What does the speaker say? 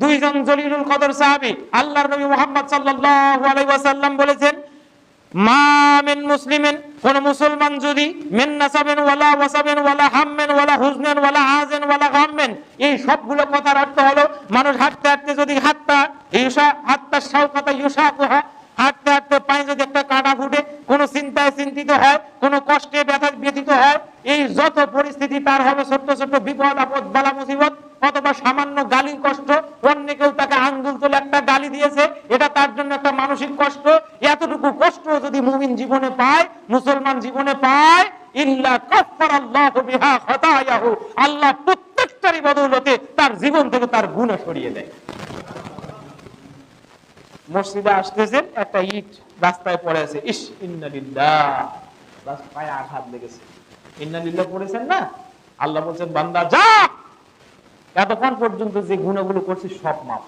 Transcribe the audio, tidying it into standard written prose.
দুইজন জলিলুল কদর সাহাবী আল্লাহর নবী মুহাম্মদ সাল্লাল্লাহু আলাইহি ওয়াসাল্লাম বলেছেন, মা মিন মুসলিমিন, কোন মুসলমান যদি মিন নাসাবিন ওয়ালা ওয়াসাবিন ওয়ালা হাম্মিন ওয়ালা হুজনিন ওয়ালা হাজিন ওয়ালা গাম্মিন, এই সবগুলো কথার অর্থ হলো মানুষ হাঁটতে হাঁটতে যদি হাত্তা শাওকাতা ইউশাকুহা, হাঁটতে হাঁটতে পায়ে যদি একটা কাঁটা ফুটে, কোন চিন্তায় চিন্তিত হয়, কোন কষ্টে ব্যথিত হয়, এই যত পরিস্থিতি তার হবে, ছোট্ট ছোট্ট বিপদ আপদ বালা মুসিবত অথবা সামান্য গালির কষ্ট, অন্য কেউ তাকে আঙ্গুল তুলে একটা গালি দিয়েছে, এটা তার জন্য একটা মানসিক কষ্ট, এতটুকু কষ্ট যদি মুমিন জীবনে পায়, মুসলমান জীবনে পায়, ইল্লা কাফফারাল্লাহু বিহা খাতায়াহু, আল্লাহ প্রত্যেকটারই বদৌলতে তার জীবন থেকে তার গুনাহ সরিয়ে দেয়। মসজিদে আসতেছেন, একটা ইট রাস্তায় পড়ে আছে, ইস ইন্নালিল্লাহ, পায়ে আঘাত লেগেছে, ইন্নালিল্লাহ পড়েছেন না, আল্লাহ বলছেন বান্দা যা, এতক্ষণ পর্যন্ত যে গুনাহগুলো করছিস সব মাফ।